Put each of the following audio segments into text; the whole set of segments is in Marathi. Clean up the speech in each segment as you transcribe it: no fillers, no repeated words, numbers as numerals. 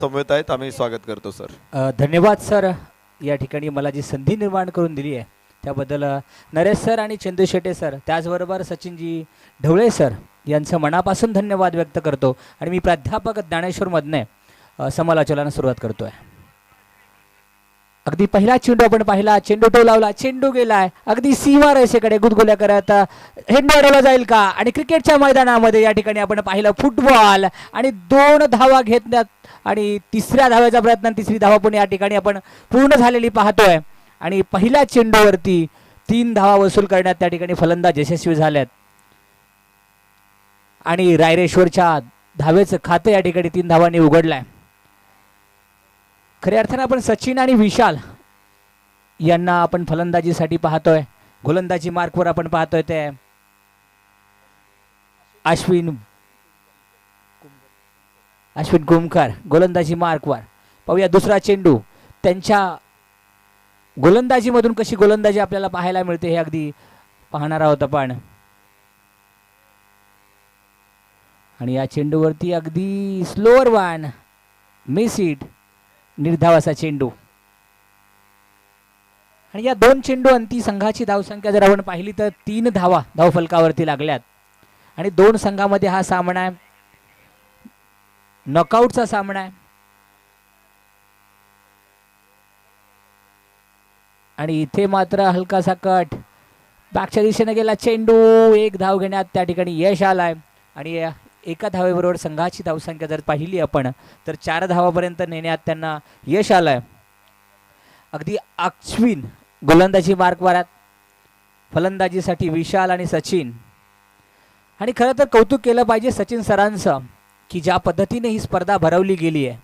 समवेत आहेत, आम्ही स्वागत करतो सर. धन्यवाद सर, या ठिकाणी मला जी संधी निर्माण करून दिली आहे त्याबद्दल नरेश सर आणि चंदू शेटे सर, त्याचबरोबर सचिनजी ढवळे सर यांचं मनापासून धन्यवाद व्यक्त करतो. आणि मी प्राध्यापक ज्ञानेश्वरमधने समालोचनाला सुरुवात करतो आहे. अगदी पहिला चेंडू आपण पाहिला, चेंडू टोलावला, चेंडू गेलाय अगदी सीमा रेषेकडे, गुदगुल्या करत हेंड अडवला जाईल का. आणि क्रिकेटच्या मैदानामध्ये या ठिकाणी आपण पाहिलं फुटबॉल आणि 2 धावा घेतल्यात आणि तिसऱ्या धाव्याचा प्रयत्न, तिसरी धावा पण या ठिकाणी आपण पूर्ण झालेली पाहतोय. आणि पहिल्या चेंडूवरती 3 धावा वसूल करण्यात त्या ठिकाणी फलंदाज यशस्वी झाल्यात आणि रायरेश्वरच्या धावेचं खातं या ठिकाणी 3 धावांनी उघडलंय. खऱ्या अर्थानं आपण सचिन आणि विशाल यांना आपण फलंदाजीसाठी पाहतोय. गोलंदाजी मार्कवर आपण पाहतोय ते अश्विन कुमकर गोलंदाजी मार्कवर. पाहूया दुसरा चेंडू, त्यांच्या गोलंदाजीमधून कशी गोलंदाजी आपल्याला पाहायला मिळते हे अगदी पाहणार आहोत आपण. आणि या चेंडूवरती अगदी स्लोअर वन, मिस इट, निर्धावाचा चेंडू. आणि या 2 चेंडू अंती संघाची धावसंख्या जर आपण पाहिली तर 3 धावा धावफलकावरती लागल्यात. आणि 2 संघामध्ये हा सामना आहे, नॉकआउटचा सामना आहे. आणि इथे मात्र हलकासा कट, बॅकच्या दिशेने गेला चेंडू, 1 धाव घेण्यात त्या ठिकाणी यश आलाय. आणि एका धावेबरोबर संघाची धावसंख्या जर पाहिली आपण तर 4 धावापर्यंत नेण्यात त्यांना यश आलंय. अगदी अश्विन गोलंदाजी मार्कवर आहेत, फलंदाजीसाठी विशाल आणि सचिन. आणि खरं तर कौतुक केलं पाहिजे सचिन सरांचं की ज्या पद्धतीने ही स्पर्धा भरवली गेली आहे.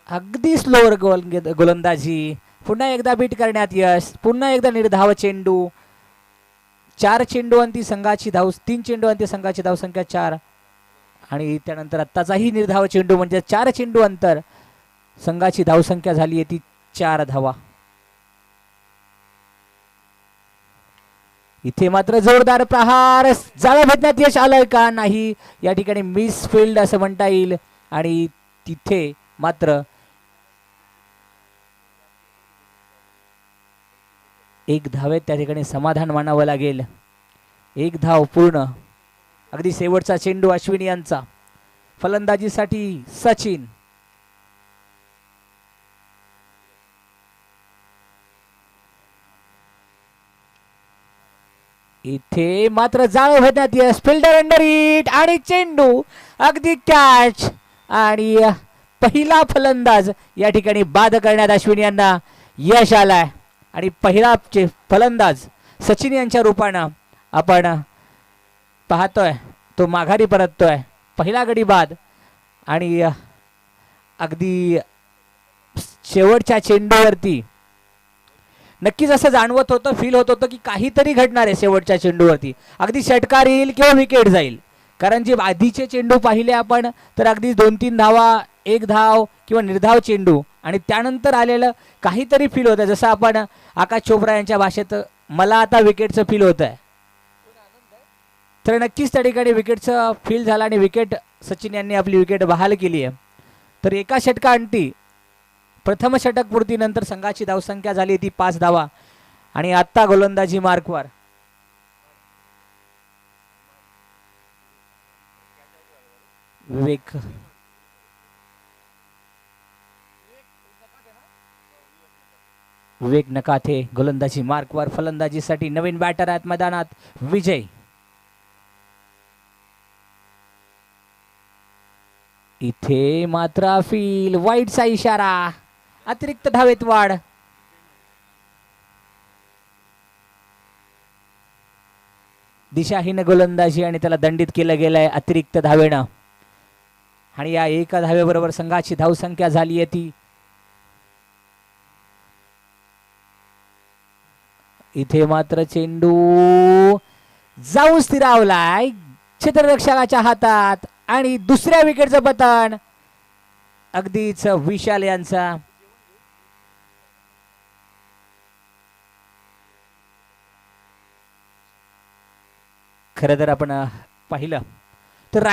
अगदी स्लोअर गोलंदाजी, पुन्हा एकदा बीट करण्यात यश, पुन्हा एकदा निर्धाव चेंडू. 4 चेंडू अंती संघाची 3 चेंडू अंती संघाची धावसंख्या 4. आणि त्यानंतर आत्ताचाही निर्धाव चेंडू म्हणजे 4 चेंडू अंतर संघाची धावसंख्या झाली आहे ती 4 धावा. इथे मात्र जोरदार प्रहार, जाळं भेटण्यात यश आलंय का नाही, या ठिकाणी मिस फील्ड असं म्हणता येईल. आणि तिथे मात्र 1 धावेत त्या ठिकाणी समाधान मानावं लागेल. 1 धाव पूर्ण. अगदी शेवटचा चेंडू अश्विनी यांचा, फलंदाजीसाठी सचिन. इथे मात्र जाळ भेटण्यात यश, फिल्डर अंडर इट आणि चेंडू अगदी कॅच. आणि पहिला फलंदाज या ठिकाणी बाद करण्यात अश्विनी यांना यश आलाय. आणि पहिला फलंदाज सचिन यांच्या रूपानं आपण पाहतोय तो माघारी परततोय. पहिला गडी बाद. आणि अगदी शेवटच्या चेंडूवरती नक्कीच असं जाणवत होतं, फील होत होतं की काहीतरी घडणार आहे शेवटच्या चेंडूवरती. अगदी षटकार येईल किंवा विकेट जाईल. कारण जे आधीचे चेंडू पाहिले आपण तर अगदी 2-3 धावा, 1 धाव किंवा निर्धाव चेंडू. आणि त्यानंतर आलेलं काहीतरी फील होतं, जसं आपण आकाश चोप्रा यांच्या भाषेत मला आता विकेटचं फील होत आहे. तर नक्कीच त्या ठिकाणी विकेटचं फील झालं आणि विकेट सचिन यांनी आपली विकेट बहाल केली आहे. तर एका षटकाअंती प्रथम षटकपूर्तीनंतर संघाची धावसंख्या झाली ती 5 धावा. आणि आत्ता गोलंदाजी मार्कवर विवेक नकाथे गोलंदाजी मार्कवर. फलंदाजीसाठी नवीन बॅटर आहेत मैदानात, विजय. इथे मात्र फील वाईटचा इशारा, अतिरिक्त धावेत वाढ. दिशाहीन गोलंदाजी आणि त्याला दंडित केलं गेलंय अतिरिक्त धावेनं. आणि या एका धावेबरोबर संघाची धावसंख्या झाली आहे ती. इथे मात्र चेंडू जाऊन स्थिरावलाय क्षेत्ररक्षकाच्या हातात. आणि दुसऱ्या विकेटचं पतन अगदीच विशाल यांचा. खरं तर आपण पाहिलं तर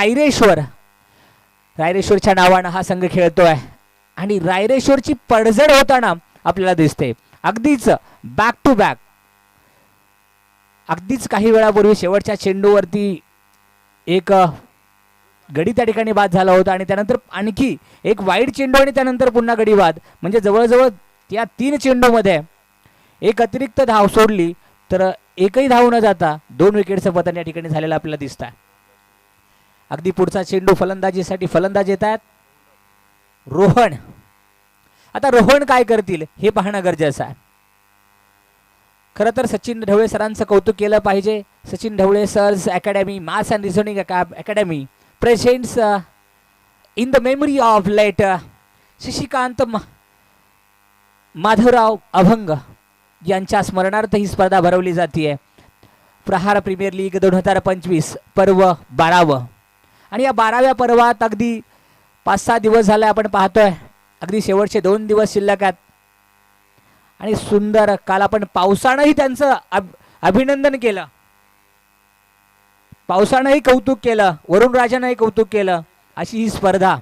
रायरेश्वरच्या नावानं हा संघ खेळतोय आणि रायरेश्वरची पडझड होताना आपल्याला दिसते. अगदीच बॅक टू बॅक. अगदीच काही वेळापूर्वी शेवटच्या चेंडूवरती एक गडी त्या ठिकाणी बाद झाला होता आणि त्यानंतर आणखी एक वाईड चेंडू आणि त्यानंतर पुन्हा गडी बाद. म्हणजे जवळजवळ या 3 चेंडूमध्ये एक अतिरिक्त धाव सोडली तर एकही धाव न जाता 2 विकेटचं पतन या ठिकाणी झालेलं आपल्याला दिसत आहे. अगदी पुढचा चेंडू फलंदाजीसाठी फलंदाज येत आहेत रोहन. आता रोहन काय करतील हे पाहणं गरजेचं आहे. खरं तर सचिन ढवळे सरांचं कौतुक केलं पाहिजे. Sachin Dhavale sir's academy maths and reasoning academy presents in the memory of late Shashikant Madhavrao Abhang यांच्या स्मरणार्थ ही स्पर्धा भरवली जाते. प्रहार प्रीमियर लीग 2025 पर्व 12. आणि या 12व्या पर्वात अगदी 5-6 दिवस झाले आपण पाहतोय. अगदी शेवटचे 2 दिवस शिल्लक आहेत आणि सुंदर काल आपण पावसानंही त्यांचं अभिनंदन केलं. पावसानंही कौतुक केलं, वरुण राजानंही कौतुक केलं. अशी ही स्पर्धा.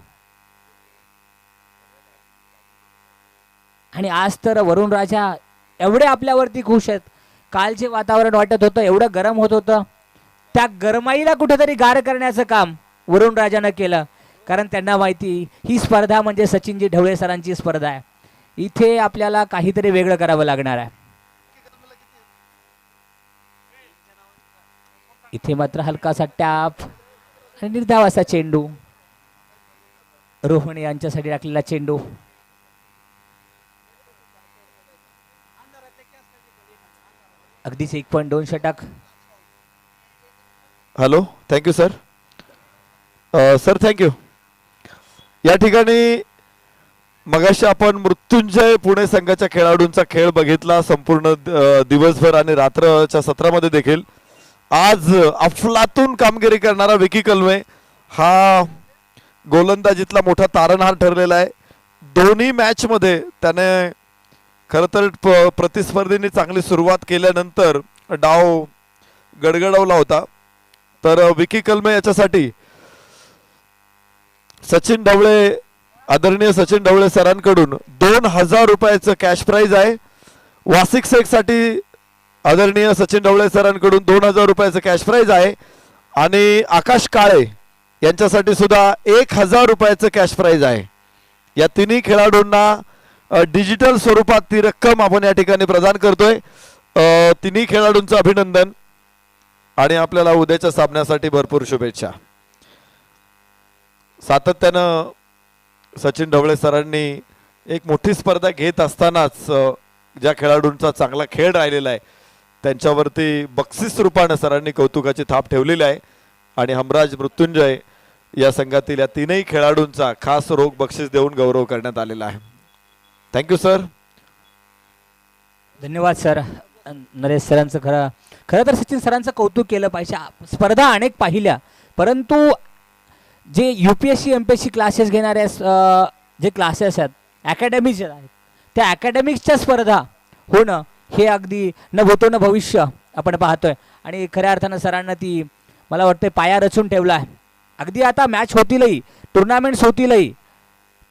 आणि आज तर वरुण राजा एवढे आपल्यावरती खुश आहेत. काल जे वातावरण वाटत होतं एवढं गरम होत होतं त्या गरमाईला कुठेतरी गार करण्याचं काम वरुण राजानं केलं. कारण त्यांना माहिती ही स्पर्धा म्हणजे सचिनजी ढवळे सरांची स्पर्धा आहे. इथे आपल्याला काहीतरी वेगळं करावं लागणार आहे. इथे मात्र हलकासा टॅप आणि निर्धाव असा चेंडू. रोहन यांच्यासाठी टाकलेला चेंडू. अगदीच 1.2 षटक. Hello, thank you sir. Sir thank you. या ठिकाणी मगाशी आपण मृत्युंजय पुणे संघाच्या खेळाडूंचा खेळ बघितला संपूर्ण दिवसभर आणि रात्रच्या सत्रामध्ये देखील. आज अफलातून कामगिरी करणारा विकी कलमे हा गोलंदाजीतला मोठा तारणहार ठरलेला आहे. दोन्ही मॅचमध्ये त्याने खरं तर प्रतिस्पर्धींनी चांगली सुरुवात केल्यानंतर डाव गडगडवला होता. तर विकी कलमे याच्यासाठी सचिन ढवळे आदरणीय सचिन ढवळे सरांकडून 2000 रुपयाचं कॅश प्राइज आहे. वासिक शेख साठी आदरणीय सचिन ढवळे सरांकडून 2000 रुपयाचं कॅश प्राइज आहे. आणि आकाश काळे यांच्यासाठी सुद्धा 1000 रुपयाचं कॅश प्राइज आहे. या तिन्ही खेळाडूंना डिजिटल स्वरूपात ती रक्कम आपण या ठिकाणी प्रदान करतोय. तिन्ही खेळाडूंचं अभिनंदन आणि आपल्याला उद्याच्या सामन्यासाठी भरपूर शुभेच्छा. सातत्यानं सचिन ढवळे सरांनी एक मोठी स्पर्धा घेत असतानाच ज्या खेळाडूंचा चांगला खेळ राहिलेला आहे त्यांच्यावरती बक्षीस रूपानं सरांनी कौतुकाची थाप ठेवलेली आहे. आणि हमराज मृत्युंजय या संघातील या तीनही खेळाडूंचा खास रोख बक्षीस देऊन गौरव करण्यात आलेला आहे. Thank you sir. धन्यवाद सर. नरेश सरांचं खरं तर सचिन सरांचं कौतुक केलं पाहिजे. स्पर्धा अनेक पाहिल्या परंतु जे UPSC MPSC क्लासेस घेणाऱ्या जे क्लासेस आहेत अकॅडमीज आहेत त्या अकॅडमिक्सच्या स्पर्धा होणं हे अगदी न भूतो न भविष्य आपण पाहतोय. आणि खऱ्या अर्थानं सरांना ती मला वाटतं पाया रचून ठेवला आहे. अगदी आता मॅच होतीलही, टुर्नामेंट्स होतीलही,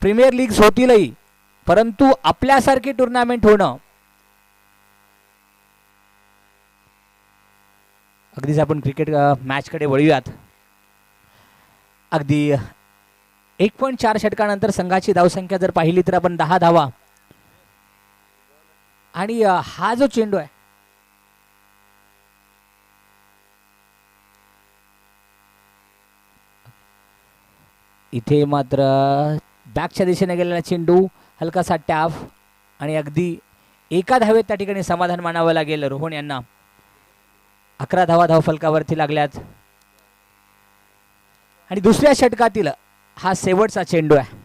प्रीमियर लीग्स होतीलही, परंतु आपल्यासारखी टुर्नामेंट होणं अगदीच. आपण क्रिकेट मॅचकडे वळूयात. अगदी 1.4 षटकानंतर संघाची धावसंख्या जर पाहिली तर आपण 10 धावा. आणि हा जो चेंडू आहे इथे मात्र बॅकच्या दिशेने गेलेला चेंडू, हलकासा टॅप आणि अगदी एका धावेत त्या ठिकाणी समाधान मानावं लागेल रोहन यांना. 11 धावा धावफलकावरती लागल्यात. आणि दुसऱ्या षटकातील हा शेवटचा चेंडू आहे.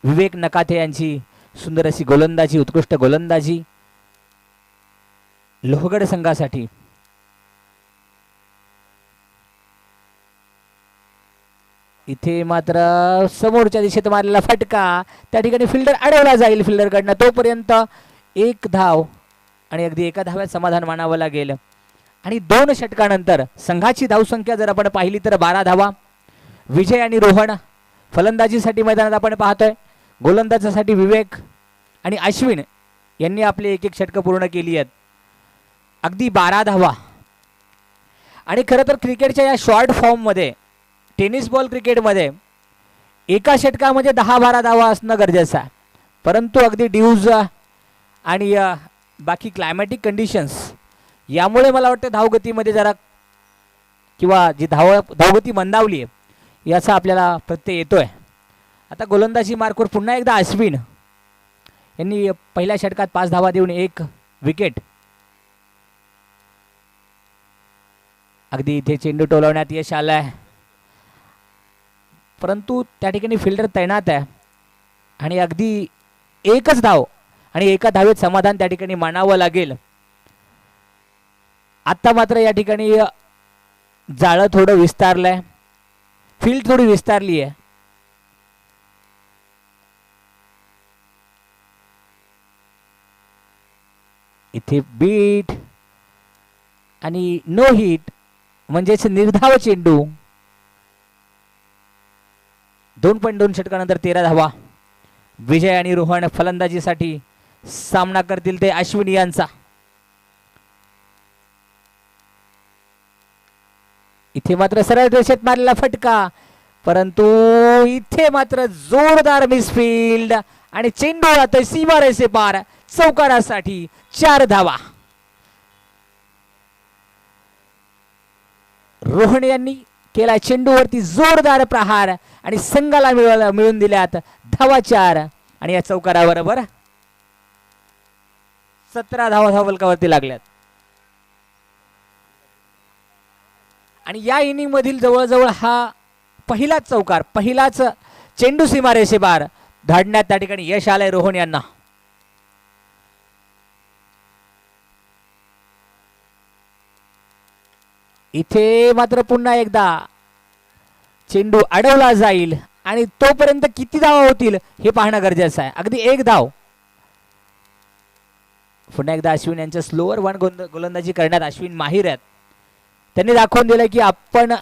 विवेक नकाते यांची सुंदर अशी गोलंदाजी, उत्कृष्ट गोलंदाजी लोहगड संघासाठी. इथे मात्र समोरच्या दिशेत मारलेला फटका त्या ठिकाणी फिल्डर अडवला जाईल फिल्डरकडनं. तोपर्यंत 1 धाव आणि अगदी एका धाव्यात समाधान मानावं लागेल. आणि 2 षटकानंतर संघाची धावसंख्या जर आपण पाहिली तर 12 धावा. विजय आणि रोहन. फलंदाजीसाठी मैदानात आपण पाहतोय. गोलंदाजासाठी विवेक आणि अश्विन यांनी आपले एक एक षटकं पूर्ण केली आहेत. अगदी 12 धावा. आणि खरं तर क्रिकेटच्या या शॉर्ट फॉर्ममध्ये, टेनिस बॉल क्रिकेटमध्ये एका षटकामध्ये 10-12 धावा असणं गरजेचं आहे. परंतु अगदी ड्यूज आणि बाकी क्लायमॅटिक कंडिशन्स यामुळे मला वाटतं धावगतीमध्ये जरा किंवा जी धावगती मंदावली आहे याचा आपल्याला प्रत्यय येतोय. आता गोलंदाजी मार्कवर पुन्हा एकदा अश्विन यांनी पहिल्या षटकात 5 धावा देऊन 1 विकेट. अगदी इथे चेंडू टोलवण्यात यश आलंय, परंतु त्या ठिकाणी फिल्डर तैनात आहे आणि अगदी एकच धाव आणि एका धावेत समाधान त्या ठिकाणी मानावं लागेल. आता मात्र या ठिकाणी जाळं थोडं विस्तारलंय, फील्ड थोडी विस्तारली आहे. इथे बीट आणि नो हिट म्हणजेच निर्धाव चेंडू. 2.2 षटकानंतर 13 धावा. विजय आणि रोहन फलंदाजीसाठी सामना करतील ते अश्विन यांचा. इथे मात्र सरळ रेषेत मारलेला फटका, परंतु इथे मात्र जोरदार मिसफील्ड आणि चेंडू आता सीमा रेषे पार. चौकारासाठी 4 धावा. रोहन यांनी केला चेंडूवरती जोरदार प्रहार आणि संघाला मिळून दिल्यात धावा 4. आणि या चौकाराबरोबर 17 धावा धावफलकावरती लागल्यात. आणि या इनिंग मधील जवळजवळ हा पहिलाच चौकार, पहिलाच चेंडू सीमारेषे पार धाडण्यात त्या ठिकाणी यश आलंय रोहन यांना. इथे मात्र पुन्हा एकदा चेंडू अडवला जाईल आणि तोपर्यंत किती धावा होतील हे पाहणं गरजेचं आहे. अगदी 1 धाव. पुन्हा एकदा अश्विन यांच्या स्लोअर वन गोलंदाजी करण्यात अश्विन माहिर आहेत. त्यांनी दाखवून दिलं की आपण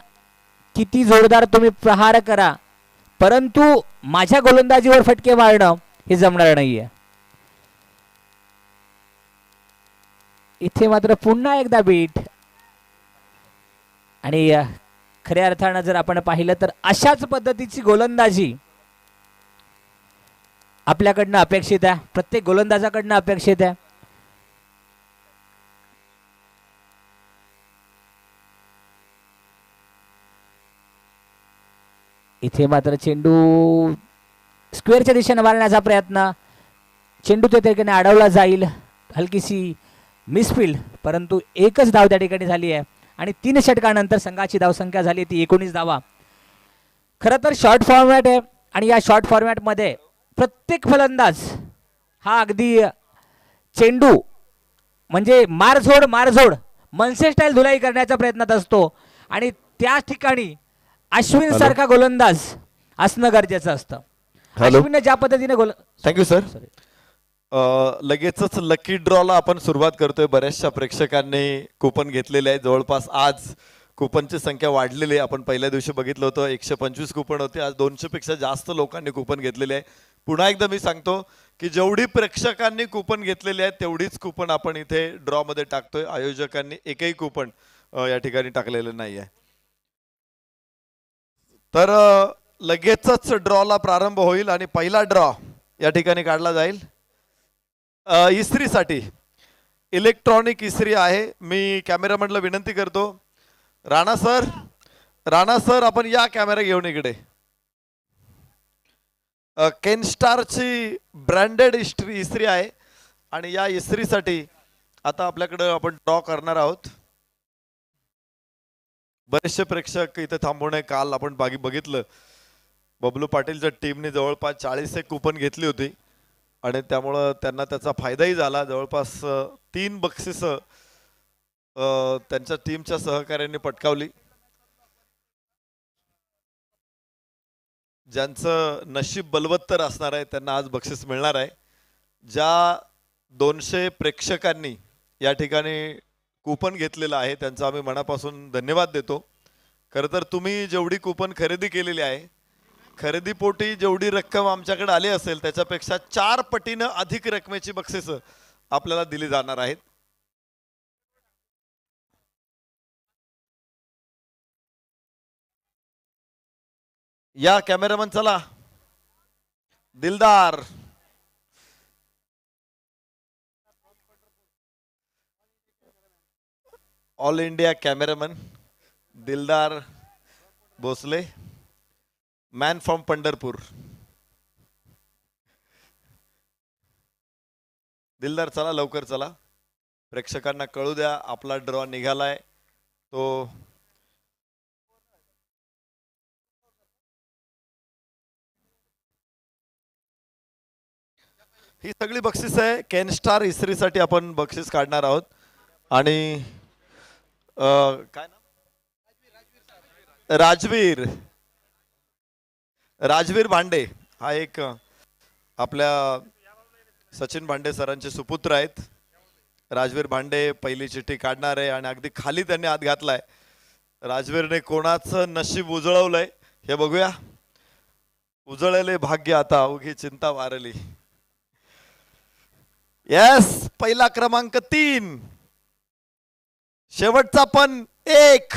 किती जोरदार तुम्ही प्रहार करा, परंतु माझ्या गोलंदाजीवर फटके मारणं हे जमणार नाहीये. इथे मात्र पुन्हा एकदा बीट. आणि खऱ्या अर्थानं जर आपण पाहिलं तर अशाच पद्धतीची गोलंदाजी आपल्याकडनं अपेक्षित आहे, प्रत्येक गोलंदाजाकडनं अपेक्षित आहे. इथे मात्र चेंडू स्क्वेअरच्या दिशेने मारण्याचा प्रयत्न, चेंडू त्या ठिकाणी अडवला जाईल. हलकीशी मिसफील्ड, परंतु एकच धाव त्या ठिकाणी झाली आहे. आणि 3 षटकानंतर संघाची धावसंख्या झाली ती 19 धावा. खरं तर शॉर्ट फॉर्मॅट आहे आणि या शॉर्ट फॉर्मॅटमध्ये प्रत्येक फलंदाज हा अगदी चेंडू म्हणजे मारझोड मनसे स्टाईल धुलाई करण्याचा प्रयत्नात असतो. आणि त्या ठिकाणी अश्विन सारखा गोलंदाज असणं गरजेचं असतं. अश्विन ज्या पद्धतीने थँक्यू सर. लगेचच लकी ड्रॉला आपण सुरुवात करतोय. बऱ्याचशा प्रेक्षकांनी कुपन घेतलेले आहे. जवळपास आज कुपनची संख्या वाढलेली आहे. आपण पहिल्या दिवशी बघितलं होतं 125 कुपन होते, आज 200 पेक्षा जास्त लोकांनी कुपन घेतलेले आहे. पुन्हा एकदा मी सांगतो की जेवढी प्रेक्षकांनी कुपन घेतलेली आहेत तेवढीच कुपन आपण इथे ड्रॉ मध्ये टाकतोय. आयोजकांनी एकही कुपन या ठिकाणी टाकलेलं नाही आहे. तर लगेचच ड्रॉला प्रारंभ होईल आणि पहिला ड्रॉ या ठिकाणी काढला जाईल. इस्त्रीसाठी इलेक्ट्रॉनिक इस्त्री आहे. मी कॅमेरामॅनला विनंती करतो, राणा सर आपण या कॅमेरा घेऊन इकडे. केनस्टारची ब्रँडेड इस्त्री आहे आणि या इस्त्रीसाठी आता आपल्याकडे आपण ड्रॉ करणार आहोत. बरेचसे प्रेक्षक इथे थांबवणे, काल आपण बघितलं बबलू पाटीलच्या टीमने जवळपास 40 कुपन घेतली होती आणि त्यामुळं त्यांना त्याचा फायदाही झाला. जवळपास 3 बक्षिसं त्यांच्या टीमच्या सहकार्याने पटकावली. ज्यांचं नशीब बलवत्तर असणार आहे त्यांना आज बक्षीस मिळणार आहे. ज्या 200 प्रेक्षकांनी या ठिकाणी कुपन घेतलेलं आहे त्यांचा आम्ही मनापासून धन्यवाद देतो. खरं तर तुम्ही जेवढी कुपन खरेदी केलेली आहे, खरेदीपोटी जेवढी रक्कम आमच्याकडे आली असेल त्याच्यापेक्षा 4 पटीनं अधिक रकमेची बक्षिसं आपल्याला दिली जाणार आहेत. या कॅमेरामन चला. दिलदार, ऑल इंडिया कॅमेरामन दिलदार भोसले, मॅन फ्रॉम पंढरपूर. दिलदार चला, लवकर चला, प्रेक्षकांना कळू द्या आपला ड्रॉ निघालाय. तो ही सगळी बक्षीस आहे. केन स्टार इस्त्रीसाठी आपण बक्षीस काढणार आहोत. आणि काय नाव, राजवीर राजवीर भांडे हा एक आपल्या सचिन भांडे सरांचे सुपुत्र आहेत. राजवीर भांडे पहिली चिठ्ठी काढणार आहे आणि अगदी खाली त्यांनी हात घातलाय. राजवीरने कोणाचं नशीब उजळवलंय हे बघूया. उजळले भाग्य आता उगी चिंता वारली. येस, पहिला क्रमांक 3, शेवटचा पण 1,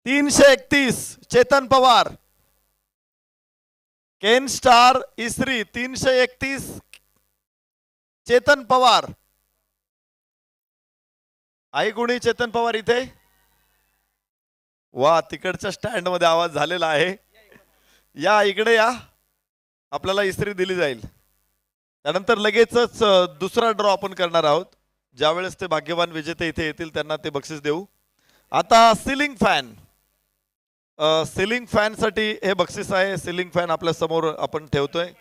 331 चेतन पवार. केन स्टार इस्त्री 331 चेतन पवार. आई कुणी चेतन पवार इथे? वा, तिकडच्या स्टँड मध्ये आवाज झालेला आहे. या इकडे या, आपल्याला इस्त्री दिली जाईल. त्यानंतर लगेचच दुसरा ड्रॉ आपण करणार आहोत. ज्यावेळेस ते भाग्यवान विजेते इथे येतील त्यांना ते बक्षीस देऊ. आता सिलिंग फॅन, सिलिंग फॅन साठी हे बक्षीस आहे. सिलिंग फॅन आपल्या समोर आपण ठेवतोय.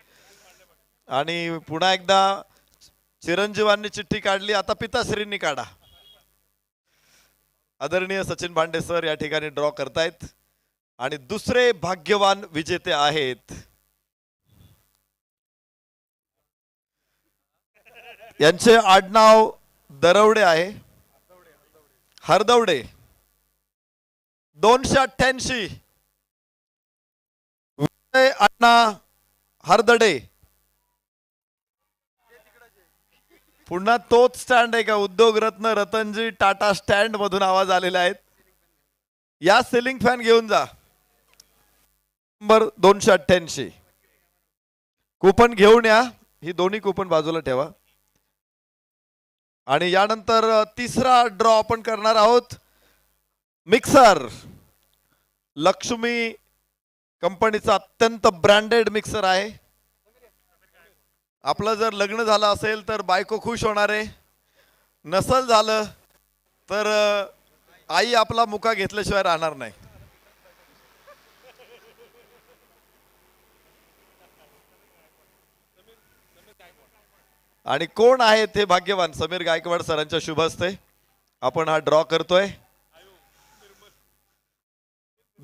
आणि पुन्हा एकदा चिरंजीवांनी चिठ्ठी काढली, आता पिताश्रींनी काढा. आदरणीय सचिन भांडे सर या ठिकाणी ड्रॉ करतायत आणि दुसरे भाग्यवान विजेते आहेत. यांचे आडनाव दरवडे आहे, हरदवडे. 288 अण्णा हरदडे. पुन्हा तोच स्टँड आहे का? उद्योग रत्न रतनजी टाटा स्टँड मधून आवाज आलेला आहेत. या सिलिंग फॅन घेऊन जा. नंबर 288 कुपन घेऊन या. ही दोन्ही कुपन बाजूला ठेवा. आणि यानंतर तिसरा ड्रॉ आपण करणार आहोत. मिक्सर, लक्ष्मी कंपनीचा अत्यंत ब्रँडेड मिक्सर आहे. आपलं जर लग्न झालं असेल तर बायको खुश होणार आहे. नसल झालं तर आई आपला मुका घेतल्याशिवाय राहणार नाही. आणि कोण आहेत हे भाग्यवान? समीर गायकवाड सरांच्या शुभ हस्ते आपण हा ड्रॉ करतोय.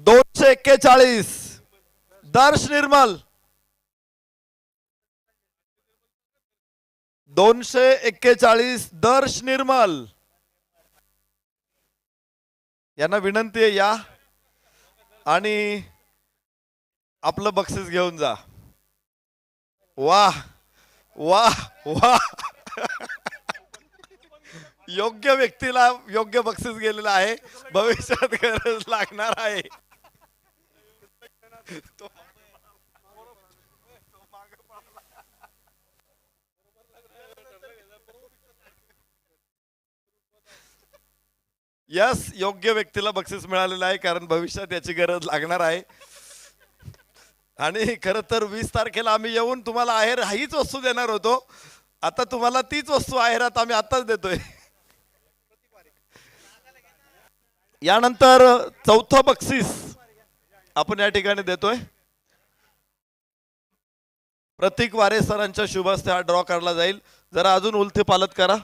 241 दर्श निर्मल. 241 दर्श निर्मल यांना विनंती आहे या आणि आपलं बक्षीस घेऊन जा. वाह वाह वाह, योग्य व्यक्तीला योग्य बक्षीस गेलेलं आहे. भविष्यात गरज लागणार आहे. यस, योग्य व्यक्तीला बक्षीस मिळालेलं आहे कारण भविष्यात याची गरज लागणार आहे. आणि खरं तर 20 तारखेला आम्ही येऊन तुम्हाला आहेर हीच वस्तू देणार होतो. आता तुम्हाला तीच वस्तू आहेरात आम्ही आताच देतोय. यानंतर चौथं बक्षीस आपण या ठिकाणी देतोय. प्रतीक वारे सरांच्या शुभ हस्ते हा ड्रॉ काढला जाईल. जरा अजून उलथे पालत करा.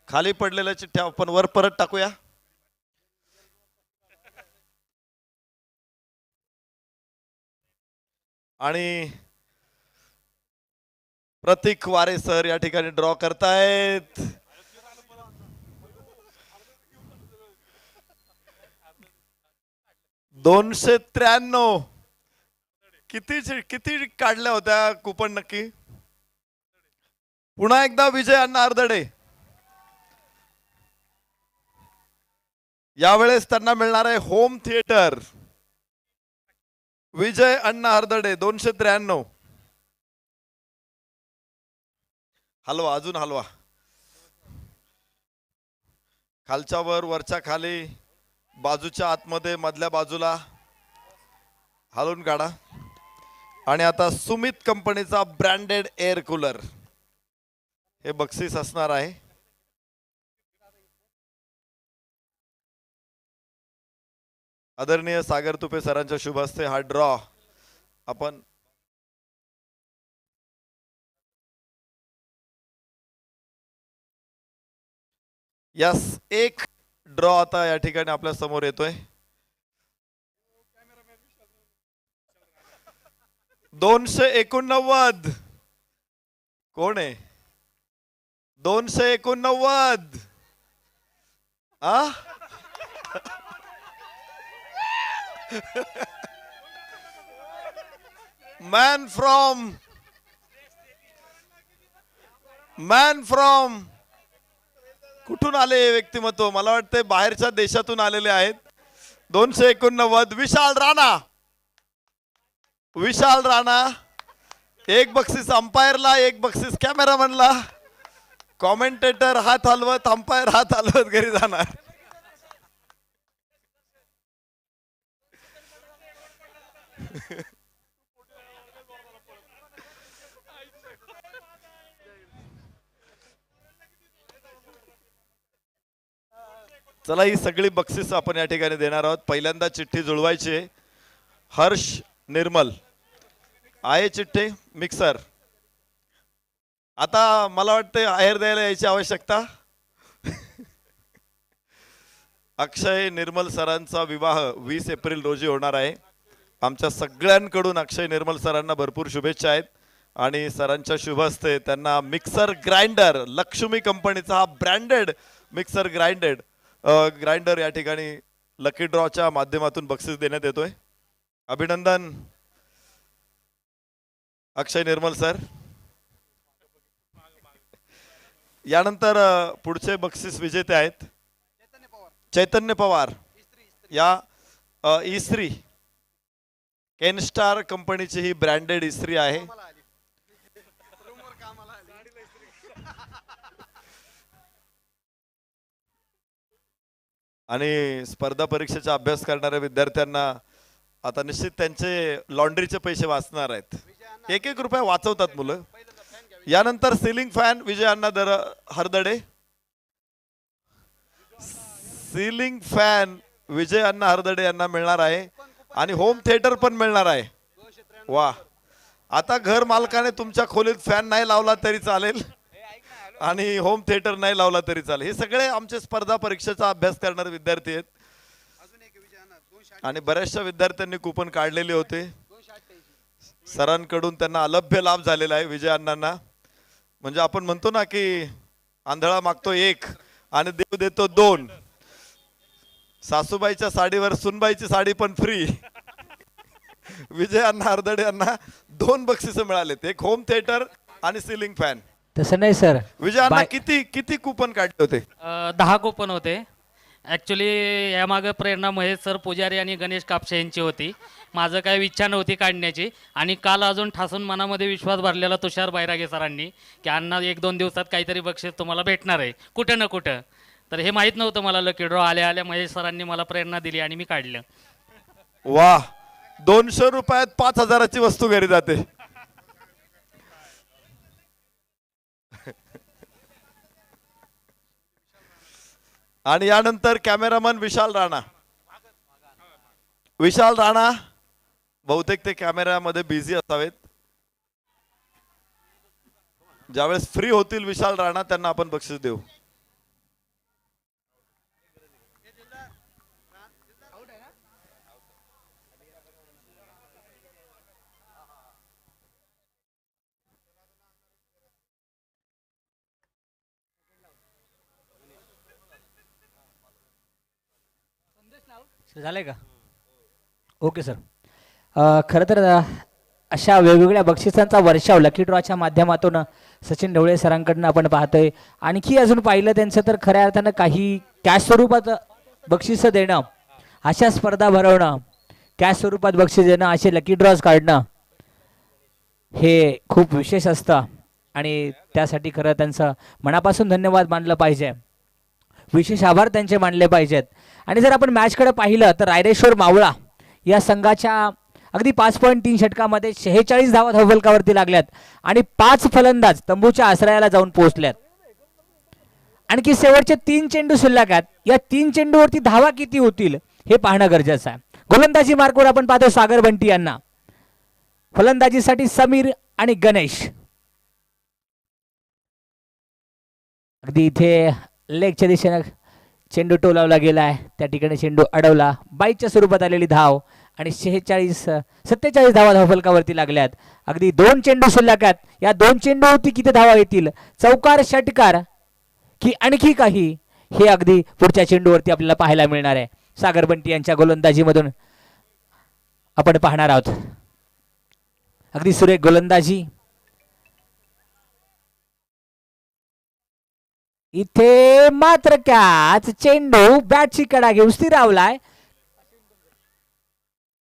खाली पडलेल्या चिठ्ठ्या आपण वर परत टाकूया. आणि प्रतीक वारे सर या ठिकाणी ड्रॉ करतायत. 293. किती काढल्या होत्या कुपन नक्की? पुन्हा एकदा विजय अण्णा हरदडे. यावेळेस त्यांना मिळणार आहे होम थिएटर. विजय अण्णा हरदडे 293. हलवा, अजून हलवा. खालच्या वर, वरच्या खाली, बाजूच्या आतमध्ये, मधल्या बाजूला हलवून काढा. आणि आता सुमित कंपनीचा ब्रँडेड एअर कूलर हे बक्षीस असणार आहे. आदरणीय सागर तुपे सरांच्या शुभ हस्ते हा ड्रॉ आपण यस, एक ड्रॉ आता या ठिकाणी आपल्या समोर येतोय. 289. कोण आहे? 289. आ मॅन फ्रॉम कुठून आले व्यक्तिमत्व? मला वाटते बाहेरच्या देशातून आलेले आहेत. 289. विशाल राणा. एक बक्षीस अंपायरला, एक बक्षीस कॅमेरामनला. कॉमेंटेटर हात हलवत, अंपायर हात हलवत घरी जाणार. चला, ही सगळी बक्षीस आपण या ठिकाणी देणार आहोत. पहिल्यांदा चिठ्ठी जुळवायची. हर्ष निर्मल आहे चिठ्ठी. मिक्सर. आता मला वाटतं आहेर द्यायला यायची आवश्यकता. अक्षय निर्मल सरांचा विवाह 20 एप्रिल रोजी होणार आहे. आमच्या सगळ्यांकडून अक्षय निर्मल सरांना भरपूर शुभेच्छा आहेत. आणि सरांच्या शुभ हस्ते त्यांना मिक्सर ग्राइंडर, लक्ष्मी कंपनीचा हा ब्रँडेड मिक्सर ग्राइंडर या ठिकाणी लकी ड्रॉच्या माध्यमातून बक्षीस देण्यात येतोय. अभिनंदन अक्षय निर्मल सर. यानंतर पुढचे बक्षीस विजेते आहेत चैतन्य पवार. या इस्त्री केनस्टार कंपनीची ही ब्रँडेड इस्त्री आहे. आणि स्पर्धा परीक्षेचा अभ्यास करणाऱ्या विद्यार्थ्यांना आता निश्चित त्यांचे लॉन्ड्रीचे पैसे वाचणार आहेत. 1-1 रुपया वाचवतात मुलं. यानंतर सिलिंग फॅन विजय अण्णा हरदडे. सिलिंग फॅन विजय अण्णा हरदडे यांना मिळणार आहे. आणि होम थिएटर पण मिळणार आहे. वा, आता घर मालकाने तुमच्या खोलीत फॅन नाही लावला तरी चालेल आणि होम थिएटर नाही लावला तरी चालेल. हे सगळे आमचे स्पर्धा परीक्षेचा अभ्यास करणारे विद्यार्थी आहेत. आणि बऱ्याचशा विद्यार्थ्यांनी कुपन काढलेले होते. सरांकडून त्यांना अलभ्य लाभ झालेला आहे विजय अण्णांना. म्हणजे आपण म्हणतो ना की आंधळा मागतो 1 आणि देव देतो 2. सासूबाईच्या साडीवर सुनबाईची साडी पण फ्री. विजय अण्णा हरदडे यांना 2 बक्षीस मिळालेत. एक होम थिएटर आणि सिलिंग फॅन. तसं नाही सर. विजय अण्णा किती कुपन काढले होते? 10 कुपन होते. ॲक्च्युली यामागे प्रेरणा महेश सर पुजारी आणि गणेश कापसे यांची होती. माझं काही इच्छा नव्हती काढण्याची. आणि काल अजून ठासून मनामध्ये विश्वास भरलेला तुषार बैरागे सरांनी की अण्णा 1-2 दिवसात काहीतरी बक्षीस तुम्हाला भेटणार आहे कुठं ना कुठं. तर हे माहीत नव्हतं मला. लकी ड्रॉ आल्या महेश सरांनी मला प्रेरणा दिली आणि मी काढलं. वा, 200 रुपयात 5000ची वस्तू घरी जाते. आणि यानंतर कॅमेरामन विशाल राणा. बहुतेक ते कॅमेऱ्यामध्ये बिझी असावेत. ज्यावेळेस फ्री होतील विशाल राणा त्यांना आपण बक्षीस देऊ. झालंय का? Okay sir. खरं तर अशा वेगवेगळ्या बक्षिसांचा वर्षाव लकी ड्रॉच्या माध्यमातून सचिन ढवळे सरांकडनं आपण पाहतोय. आणखी अजून पाहिलं त्यांचं तर खऱ्या अर्थानं काही कॅश स्वरूपात बक्षिसं देणं, अशा स्पर्धा भरवणं, कॅश स्वरूपात बक्षीस देणं, असे लकी ड्रॉज काढणं हे खूप विशेष असतं आणि त्यासाठी खरं त्यांचं मनापासून धन्यवाद मानलं पाहिजे, विशेष आभार त्यांचे मानले पाहिजेत. आणि जर आपण मॅचकडे पाहिलं तर रायरेश्वर मावळा या संघाच्या अगदी 5.3 षटकामध्ये 46 धावा धावफलकावरती लागल्यात आणि 5 फलंदाज तंबूच्या आश्रयाला जाऊन पोहोचल्यात. आणखी शेवटचे 3 चेंडू शिल्लक आहेत. या 3 चेंडूवरती धावा किती होतील हे पाहणं गरजेचं आहे. गोलंदाजी मार्कवर आपण पाहतो सागर बंटी यांना, फलंदाजीसाठी समीर आणि गणेश. अगदी इथे लेगच्या दिशेनं चेंडू टोलावला गेलाय, त्या ठिकाणी चेंडू अडवला, बाईकच्या स्वरूपात आलेली धाव आणि 47 धावा धावफलकावरती लागल्यात. अगदी 2 चेंडू शिल्लक आहेत. या 2 चेंडूवरती किती धावा येतील, चौकार षटकार की आणखी काही, हे अगदी पुढच्या चेंडूवरती आपल्याला पाहायला मिळणार आहे. सागर बंटी यांच्या गोलंदाजीमधून आपण पाहणार आहोत. अगदी सुरेख गोलंदाजी. इथे मात्र कॅच, चेंडू बॅटची कडा घेऊन स्थिरावलाय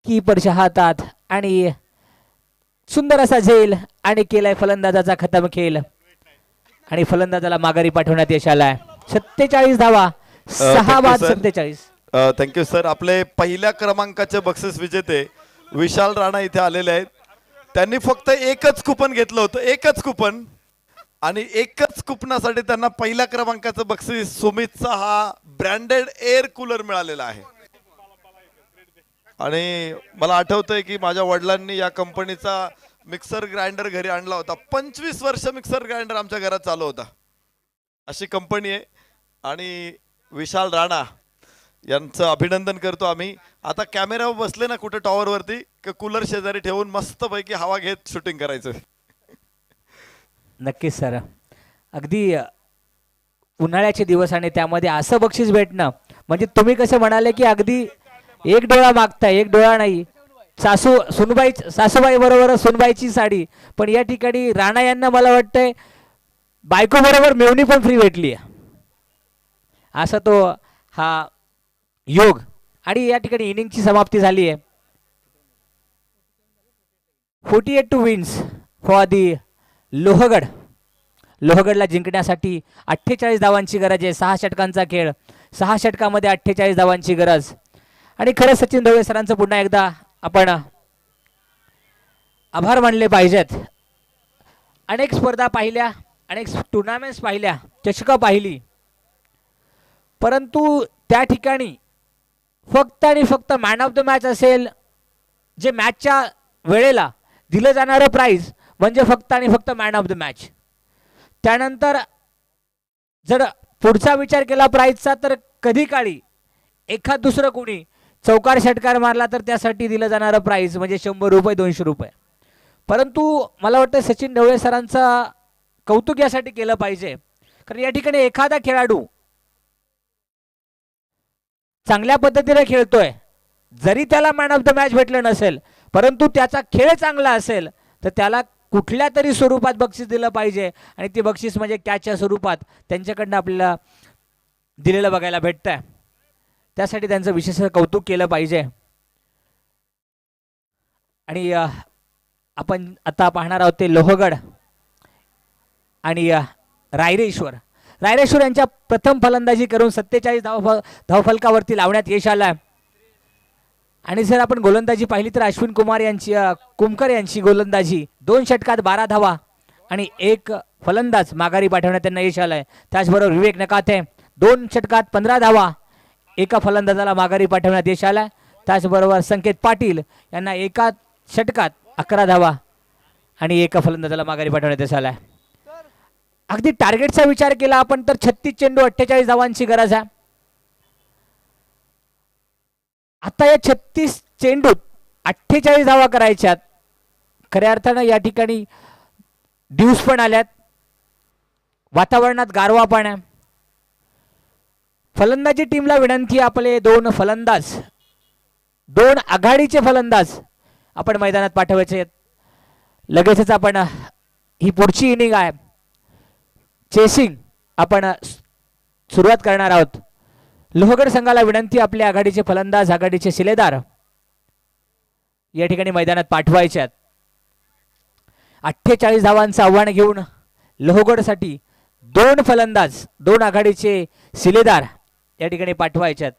कीपरच्या हातात आणि सुंदर असा झेल आणि केलाय फलंदाजाचा खतम खेळ आणि फलंदाजाला माघारी पाठवण्यात यश आलाय. 47 धावा, 6 बाद 47. Thank you sir. आपले पहिल्या क्रमांकाचे बक्षीस विजेते विशाल राणा इथे आलेले आहेत. त्यांनी फक्त एकच कुपन घेतलं होतं, एकच कुपन, आणि एकच कुपनासाठी त्यांना पहिल्या क्रमांकाचं बक्षीस सुमितचा हा ब्रँडेड एअर कूलर मिळालेला आहे. आणि मला आठवतंय की माझ्या वडिलांनी या कंपनीचा मिक्सर ग्राइंडर घरी आणला होता. 25 वर्ष मिक्सर ग्राइंडर आमच्या घरात चालू होता. अशी कंपनी आहे. आणि विशाल राणा यांचं अभिनंदन करतो आम्ही. आता कॅमेऱ्यावर बसले ना कुठे टॉवरवरती, की कूलर शेजारी ठेवून मस्तपैकी हवा घेत शूटिंग करायचं. नक्कीच सर. अगदी उन्हाळ्याचे दिवस आणि त्यामध्ये असं बक्षीस भेटणं म्हणजे तुम्ही कसं म्हणाले की अगदी एक डोळा मागताय, एक डोळा नाही. सासूबाई बरोबर सुनबाईची साडी, पण या ठिकाणी राणा यांना मला वाटतंय बायको बरोबर मेवणी पण फ्री भेटली आहे, असा तो हा योग. आणि या ठिकाणी इनिंगची समाप्ती झाली आहे. 48 विन्स फॉर दी लोहगड. लोहगडला जिंकण्यासाठी 48 धावांची गरज आहे. 6 षटकांचा खेळ, 6 षटकामध्ये 48 धावांची गरज. आणि खरं सचिन ढवळे सरांचं पुन्हा एकदा आपण आभार मानले पाहिजेत. अनेक स्पर्धा पाहिल्या, अनेक टुर्नामेंट्स पाहिल्या, चषकं पाहिली, परंतु त्या ठिकाणी फक्त आणि फक्त मॅन ऑफ द मॅच असेल, जे मॅचच्या वेळेला दिलं जाणारं प्राइज म्हणजे फक्त आणि फक्त मॅन ऑफ द मॅच. त्यानंतर जर पुढचा विचार केला प्राइजचा तर कधी काळी एखाद दुसरं कोणी चौकार षटकार मारला तर त्यासाठी दिलं जाणारं प्राइज म्हणजे 100 रुपये 200 रुपये. परंतु मला वाटतं सचिन ढवळे सरांचं कौतुक यासाठी केलं पाहिजे, कारण या ठिकाणी एखादा खेळाडू चांगल्या पद्धतीने खेळतोय, जरी त्याला मॅन ऑफ द मॅच भेटलं नसेल, परंतु त्याचा खेळ चांगला असेल तर त्याला कुठल्या तरी स्वरूपात बक्षीस दिलं पाहिजे. आणि ते बक्षीस म्हणजे कॅचच्या स्वरूपात त्यांच्याकडनं आपल्याला दिलेलं बघायला भेटतंय. त्यासाठी त्यांचं विशेष कौतुक केलं पाहिजे. आणि आपण आता पाहणार आहोत ते लोहगड आणि रायरेश्वर. रायरेश्वर यांच्या प्रथम फलंदाजी करून 47 धावफलकावरती लावण्यात यश आलं. आणि जर आपण गोलंदाजी पाहिली तर अश्विन कुमकर यांची गोलंदाजी 2 षटकात 12 धावा आणि 1 फलंदाज माघारी पाठवण्यात त्यांना यश आलंय. त्याचबरोबर विवेक नकाते 2 षटकात 15 धावा, 1 फलंदाजाला माघारी पाठवण्यात यश आलंय. त्याचबरोबर संकेत पाटील यांना 1 षटकात 11 धावा आणि 1 फलंदाजाला माघारी पाठवण्यात यश आलंय. अगदी टार्गेटचा विचार केला आपण तर 36 चेंडू 48 धावांची गरज आहे. आता या 36 चेंडूत 48 धावा करायच्यात. खऱ्या अर्थानं या ठिकाणी ड्यूस पण आल्यात, वातावरणात गारवा पण आहे. फलंदाजी टीमला विनंती, आपले 2 फलंदाज दोन आघाडीचे फलंदाज आपण मैदानात पाठवायचे आहेत. लगेचच आपण ही पुढची इनिंग आहे चेसिंग आपण सुरुवात करणार आहोत. लोहगड संघाला विनंती, आपले आघाडीचे फलंदाज, आघाडीचे शिलेदार या ठिकाणी मैदानात पाठवायचे आहेत. 48 धावांचं आव्हान घेऊन लोहगडसाठी दोन फलंदाज, दोन आघाडीचे शिलेदार या ठिकाणी पाठवायचे आहेत.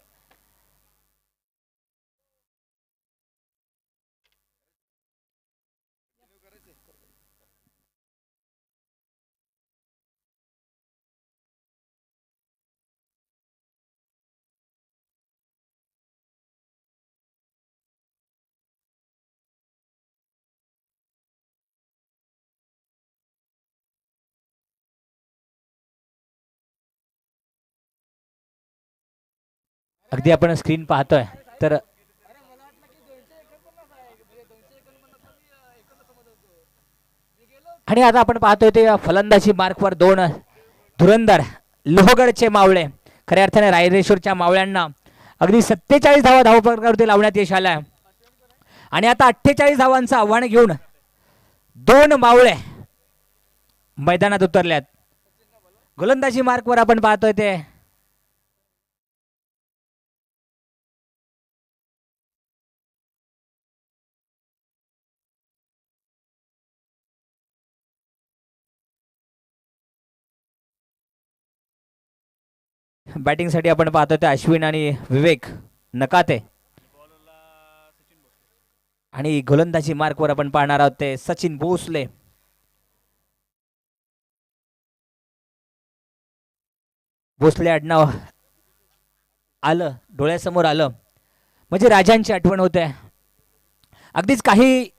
अगदी आपण स्क्रीन पाहतोय तर आणि आता आपण पाहतोय ते फलंदाजी मार्कवर दोन धुरंधर लोहगडचे मावळे, खऱ्या अर्थाने रायरेश्वरच्या मावळ्यांना अगदी 47 धावा धावपत्रावरती लावण्यात यश आलंय. आणि आता 48 धावांचं आव्हान घेऊन दोन मावळे मैदानात उतरल्यात. गोलंदाजी मार्कवर आपण पाहतोय ते बॅटिंगसाठी आपण पाहतो ते अश्विन आणि विवेक नकाते. आणि गोलंदाजी मार्कवर आपण पाहणार आहोत ते सचिन भोसले. भोसले आडनाव आलं डोळ्यासमोर आलं म्हणजे राजांची आठवण होते. अगदीच काही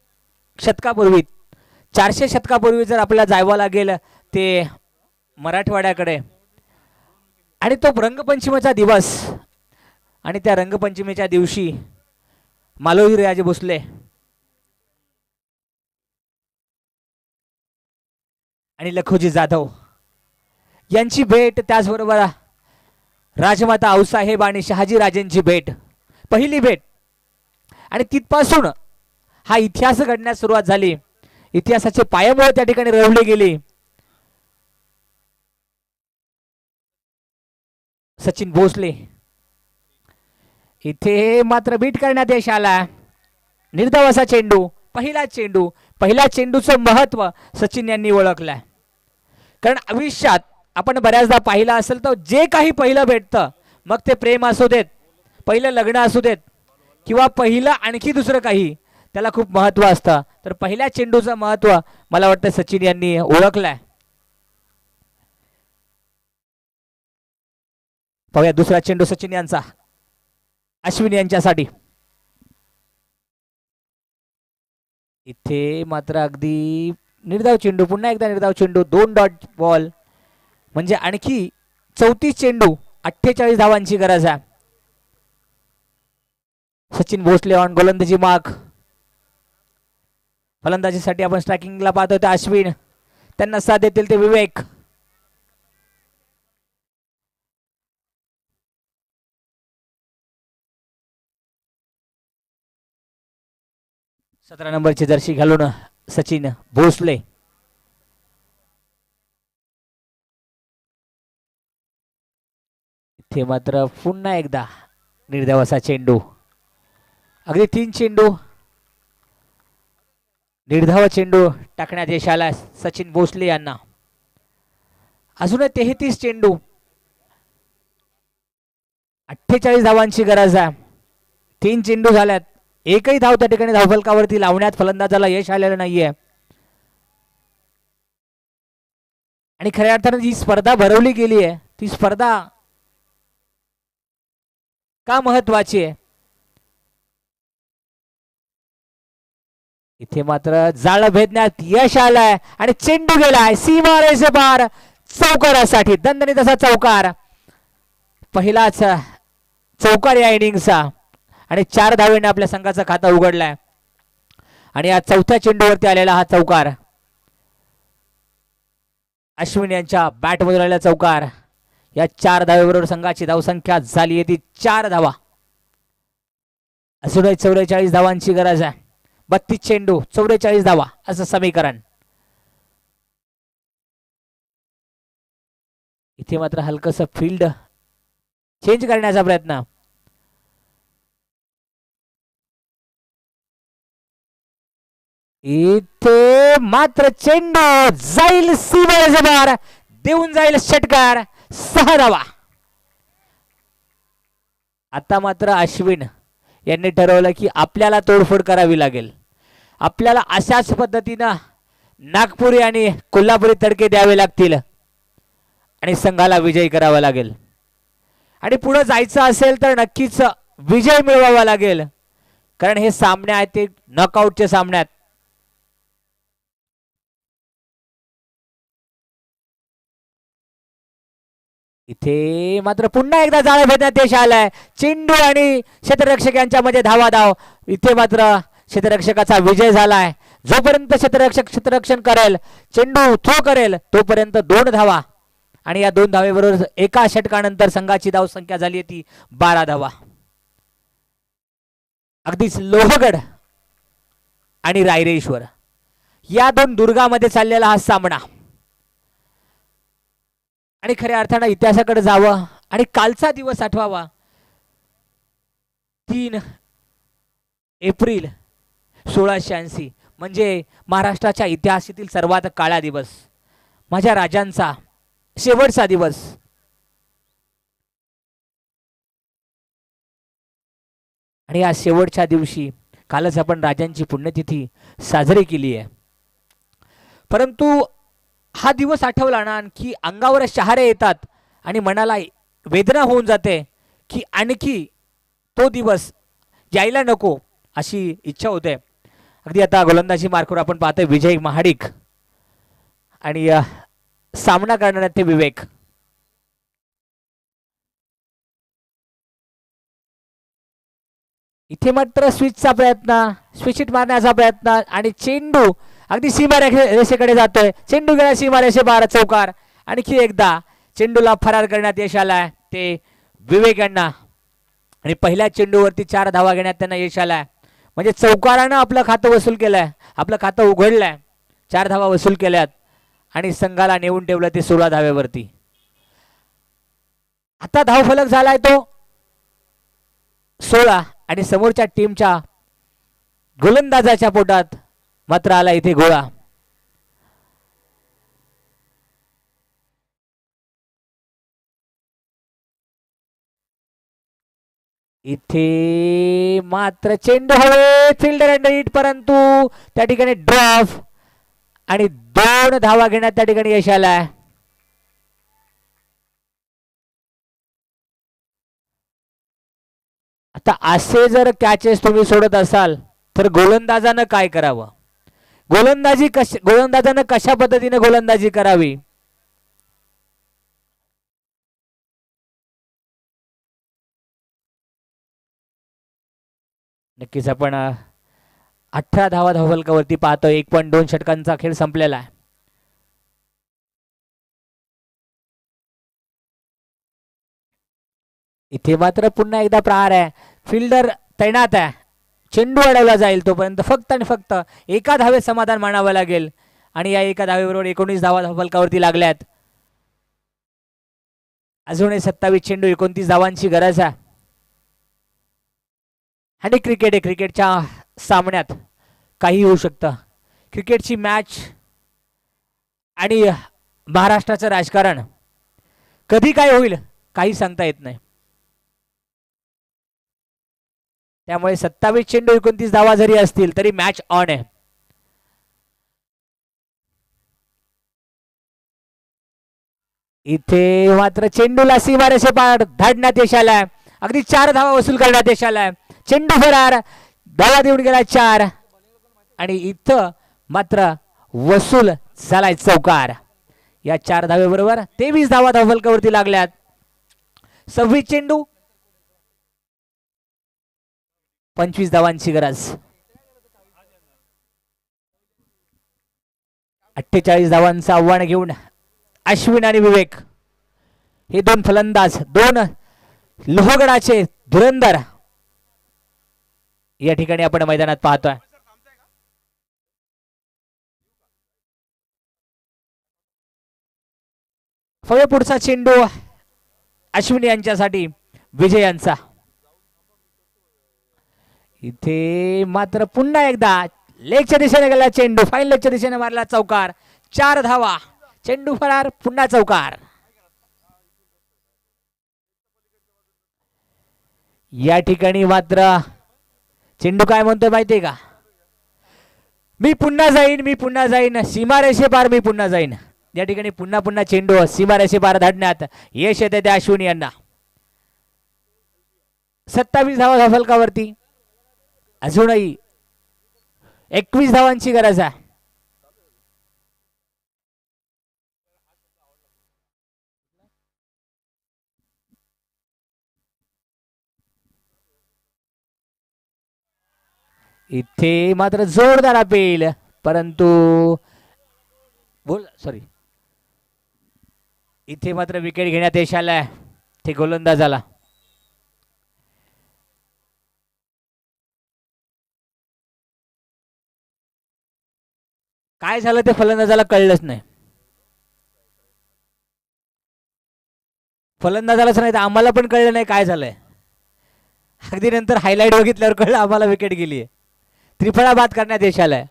शतकापूर्वी, 400 शतकापूर्वी जर आपल्याला जायला लागेल ते मराठवाड्याकडे, आणि तो रंगपंचमीचा दिवस, आणि त्या रंगपंचमीच्या दिवशी मालोजी राजे भोसले आणि लखोजी जाधव यांची भेट, त्याचबरोबर राजमाता आऊसाहेब आणि शहाजी राजेंची भेट, पहिली भेट, आणि तिथपासून हा इतिहास घडण्यास सुरुवात झाली. इतिहासाचे पायमुळे त्या ठिकाणी रोवली गेली. सचिन भोसले इथे मात्र बीट करण्यात यश आला. निर्धाव असा चेंडू, पहिला चेंडूचं महत्व सचिन यांनी ओळखलंय. कारण आयुष्यात आपण बऱ्याचदा पाहिलं असेल तर जे काही पहिलं भेटतं, मग ते प्रेम असू देत, पहिलं लग्न असू देत, किंवा पहिलं आणखी दुसरं काही, त्याला खूप महत्व असतं. तर पहिल्या चेंडूचं महत्व मला वाटतं सचिन यांनी ओळखलंय. पाहूया दुसरा चेंडू सचिन यांचा अश्विन यांच्यासाठी. इथे मात्र अगदी निर्धाव चेंडू, पुन्हा एकदा निर्धाव चेंडू, 2 डॉट बॉल, म्हणजे आणखी 34 चेंडू, 48 धावांची गरज आहे. सचिन भोसले ऑन गोलंदाजी मार्क. फलंदाजीसाठी आपण स्ट्रायकिंगला पाहतोय ते अश्विन, त्यांना साथ देतील ते विवेक. सतरा नंबरची जर्सी घालून सचिन भोसले. इथे मात्र पुन्हा एकदा निर्धाव असा चेंडू, अगदी 3 चेंडू, निर्धाव चेंडू टाकण्यात यश आला सचिन भोसले यांना. अजून 33 चेंडू, 48 धावांची गरज आहे. 3 चेंडू झाल्यात, एकही धाव त्या ठिकाणी धावफलकावरती लावण्यात फलंदाजाला यश आलेलं नाहीये. आणि खऱ्या अर्थाने जी स्पर्धा भरवली गेली आहे, ती स्पर्धा का महत्वाची आहे? इथे मात्र जाळ भेदण्यात यश आलंय आणि चेंडू गेलाय सीमारेषे पार चौकारासाठी. दणदणीत असा चौकार, पहिलाच चौकार या इनिंगचा, आणि 4 धावेने आपल्या संघाचा खाता उघडलाय. आणि या चौथ्या चेंडूवरती आलेला हा चौकार, अश्विन यांच्या बॅटमधून आलेला चौकार, या 4 धावेबरोबर संघाची धावसंख्या झाली आहे ती 4 धावा. अजूनही 44 धावांची गरज आहे. 32 चेंडू 44 धावा असं समीकरण. इथे मात्र हलकस फील्ड चेंज करण्याचा प्रयत्न. इथे मात्र चेंडू जाईल सीमेच्या बाहेर, देऊन जाईल षटकार. 6 धावा. आता मात्र अश्विन यांनी ठरवलं की आपल्याला तोडफोड करावी लागेल. आपल्याला अशाच पद्धतीनं नागपुरी आणि कोल्हापुरी तडके द्यावे लागतील आणि संघाला विजयी करावा लागेल. आणि पुढे जायचं असेल तर नक्कीच विजय मिळवावा लागेल, कारण हे सामने आहेत ते नॉकआउटचे सामने आहेत. इथे मात्र पुन्हा एकदा जाळं भेटण्यात यश आलंय. चेंडू आणि क्षेत्ररक्षक यांच्यामध्ये धावाधाव. इथे मात्र क्षेत्ररक्षकाचा विजय झालाय. जोपर्यंत क्षेत्ररक्षक क्षेत्ररक्षण करेल, चेंडू थ्रो करेल, तोपर्यंत 2 धावा. आणि या 2 धावेबरोबर एका षटकानंतर संघाची धाव संख्या झाली ती 12 धावा. अगदीच लोहगड आणि रायरेश्वर या 2 दुर्गामध्ये चाललेला हा सामना. आणि खऱ्या अर्थानं इतिहासाकडे जावं आणि कालचा दिवस आठवावा. 3 एप्रिल 1680 म्हणजे महाराष्ट्राच्या इतिहासातील सर्वात काळा दिवस, माझ्या राजांचा शेवटचा दिवस. आणि या शेवटच्या दिवशी कालच आपण राजांची पुण्यतिथी साजरी केली आहे. परंतु हा दिवस आठवला ना की अंगावर शहारे येतात आणि मनाला वेदना होऊन जाते की आणखी तो दिवस यायला नको अशी इच्छा होते. अगदी आता गोलंदाजी मार्कवर आपण पाहतोय विजय महाडिक आणि सामना करणारे ते विवेक. इथे मात्र स्विचचा प्रयत्न, स्विच हिट मारण्याचा प्रयत्न आणि चेंडू अगदी सीमा रेषेकडे जातोय. चेंडू गेला सीमा रेषेबाहेर, चौकार. आणखी एकदा चेंडूला फरार करण्यात यश आलाय ते विवेक यांना. आणि पहिल्या चेंडूवरती 4 धावा घेण्यात त्यांना यश आलाय. म्हणजे चौकारानं आपलं खातं वसूल केलंय, आपलं खातं उघडलंय. 4 धावा वसूल केल्यात आणि संघाला नेऊन ठेवलं ते 16 धावेवरती. आता धावफलक झालाय तो 16 आणि समोरच्या टीमच्या गोलंदाजाच्या पोटात मात्र आला इथे गोळा. इथे मात्र चेंडू हवे फिल्डर अंडर हिट, परंतु त्या ठिकाणी ड्रॉप आणि 2 धावा घेण्यात त्या ठिकाणी यश आलाय. आता असे जर कॅचेस तुम्ही सोडत असाल तर गोलंदाजानं काय करावं, गोलंदाजानं कशा पद्धतीने गोलंदाजी करावी. नक्कीच आपण 18 धावा धावफलकावरती पाहतो. 1.2 षटकांचा खेळ संपलेला आहे. इथे मात्र पुन्हा एकदा प्रहार आहे. फिल्डर तैनात आहे. चेंडू अडवला जाईल तोपर्यंत फक्त आणि फक्त एका धावेत समाधान मानावं लागेल. आणि या एका धावेबरोबर 19 धावा धावफलकावरती लागल्यात. अजूनही 27 चेंडू 29 धावांची गरज आहे. आणि क्रिकेट आहे, क्रिकेटच्या सामन्यात काही होऊ शकतं. क्रिकेटची मॅच आणि महाराष्ट्राचं राजकारण कधी काय होईल काही सांगता येत नाही. त्यामुळे 27 चेंडू 29 धावा जरी असतील तरी मॅच ऑन आहे. इथे मात्र चेंडूला सीमारेषे पार धाडण्यात यश आलाय. अगदी 4 धावा वसूल करण्यात यश आलाय. चेंडू फरार, धावा देऊन गेला 4 आणि इथं मात्र वसूल झालाय चौकार. या 4 धावेबरोबर 23 धावा धावफलकावरती लागल्यात. 26 चेंडू 25 धावांची गरज. 48 धावांचं आव्हान घेऊन अश्विन आणि विवेक हे 2 फलंदाज, 2 लोहगडाचे धुरंधर या ठिकाणी आपण मैदानात पाहतोय. फळे पुढचा चेंडू अश्विनी यांच्यासाठी, विजयांचा. इथे मात्र पुन्हा एकदा लेगच्या दिशेने गेला चेंडू, फाईन लेगच्या दिशेने मारला चौकार. 4 धावा, चेंडू फरार, पुन्हा चौकार. या ठिकाणी मात्र चेंडू काय म्हणतोय माहितीये का? मी पुन्हा जाईन, मी पुन्हा जाईन, सीमारेषे पार मी पुन्हा जाईन. या ठिकाणी पुन्हा पुन्हा चेंडू सीमारेषे पार धाडण्यात यश येते त्या अश्विनी यांना. 27 धावा फलकावरती, अजूनही 21 धावांची गरज आहे. इथे मात्र जोरदार अपील, परंतु इथे मात्र विकेट घेण्यात यश आलाय ते गोलंदाजाला. काय झालं ते फलंदाजाला कळलंच नाही. फलंदाजालाच नाही तर आम्हाला पण कळलं नाही काय झालंय. अगदी नंतर हायलाइट बघितल्यावर कळलं आम्हाला विकेट गेली. त्रिफळा बाद करण्यात यश आलाय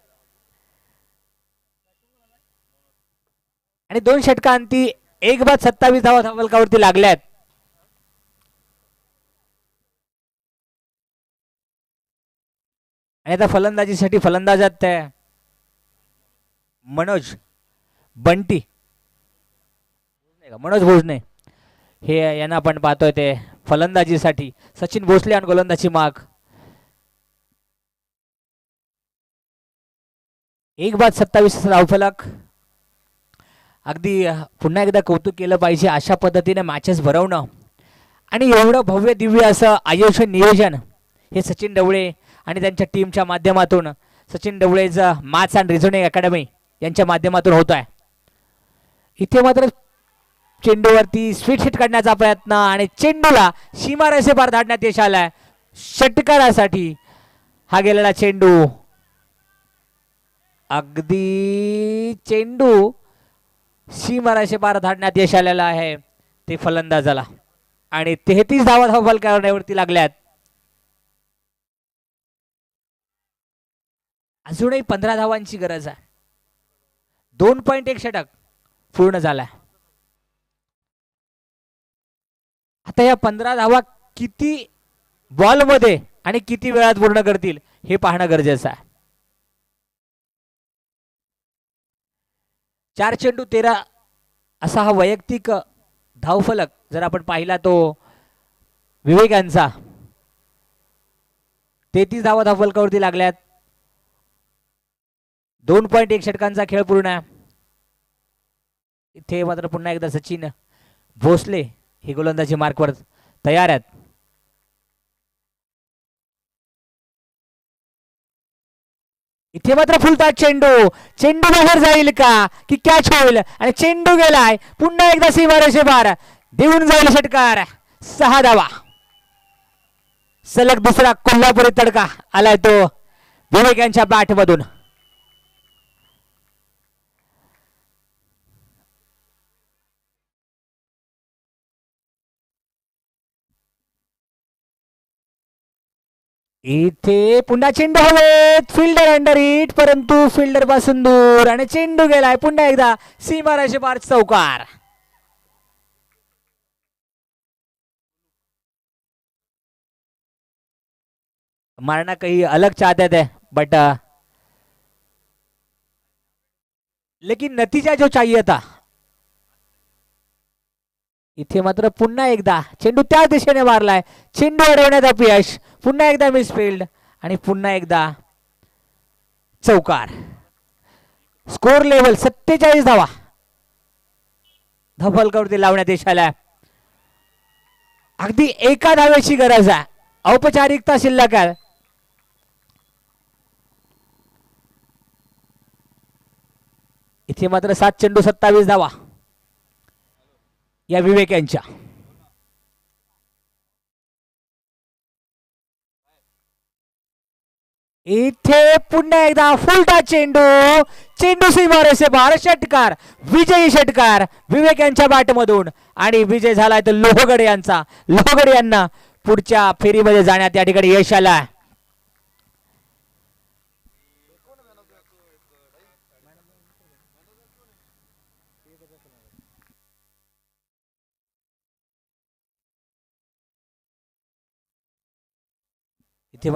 आणि 2 षटकांती 1 बाद 27 धावा फलकावरती लागल्यात. आणि आता फलंदाजीसाठी फलंदाजात मनोज बंटी, मनोज भोसले हे यांना आपण पाहतोय ते फलंदाजीसाठी. सचिन भोसले आणि गोलंदाजी माग. 1 बाद 27 धावफलक. अगदी पुन्हा एकदा कौतुक केलं पाहिजे अशा पद्धतीने मॅचेस भरवणं आणि एवढं भव्य दिव्य असं आयोजन नियोजन हे सचिन ढवळे आणि त्यांच्या टीमच्या माध्यमातून, सचिन ढवळेचं मॅथ्स अँड रिझनिंग अकॅडमी यांच्या माध्यमातून होत आहे. इथे मात्र चेंडूवरती स्वीट हिट काढण्याचा प्रयत्न आणि चेंडूला सीमारेषे पार धाडण्यात यश आलाय. षटकारासाठी हा गेलेला चेंडू, अगदी चेंडू सीमारेषे पार धाडण्यात यश आलेला आहे ते फलंदाजाला आणि 33 धावा फलकावरती लागल्यात. अजूनही 15 धावांची गरज आहे. 2.1 षटक पूर्ण झालाय. आता या 15 धावा किती बॉलमध्ये आणि किती वेळात पूर्ण करतील हे पाहणं गरजेचं आहे. 4 चेंडू 13 असा हा वैयक्तिक धावफलक जर आपण पाहिला तो विवेक यांचा. 33 धावा धावफलकावरती लागल्यात. 2.1 षटकांचा खेळ पूर्ण आहे. इथे मात्र पुन्हा एकदा सचिन भोसले हे गोलंदाजी मार्कवर तयार आहेत. इथे मात्र फुलतात चेंडू, चेंडू बाहेर जाईल का की कॅच होईल आणि चेंडू गेलाय पुन्हा एकदा सीमारेषे पार, देऊन जाईल षटकार. 6 धावा. सलग दुसरा कोल्हापुरी तडका आलाय तो विवेक यांच्या बॅट मधून. इथे पुन्हा चेंडू हवेत, फिल्डर अंडर हिट, परंतु फिल्डर पासून दूर आणि चेंडू गेलाय पुन्हा एकदा सीमारेषे पार चौकार. मारना कहीं अलग चाहते थे बट लेकिन नतीजा जो चाहिए था. इथे मात्र पुन्हा एकदा चेंडू त्या दिशेने मारलाय, चेंडू अडवण्यात अपयश, पुन्हा एकदा मिसफिल्ड आणि पुन्हा एकदा चौकार. स्कोर लेवल 47 धावा धफलकावरती लावण्यात यश आलाय. अगदी एका धावेची गरज आहे, औपचारिकता शिल्लक आहे. इथे मात्र 7 चेंडू 27 धावा या विवेक यांच्या. इथे पुन्हा एकदा फुलटा चेंडू, चेंडू सीमारे से बार, षटकार, विजयी षटकार विवेक यांच्या बॅटमधून आणि विजय झालाय तो लोहगडे यांचा. लोहगडे यांना पुढच्या फेरीमध्ये जाण्यात या ठिकाणी यश आला. इथे मात्र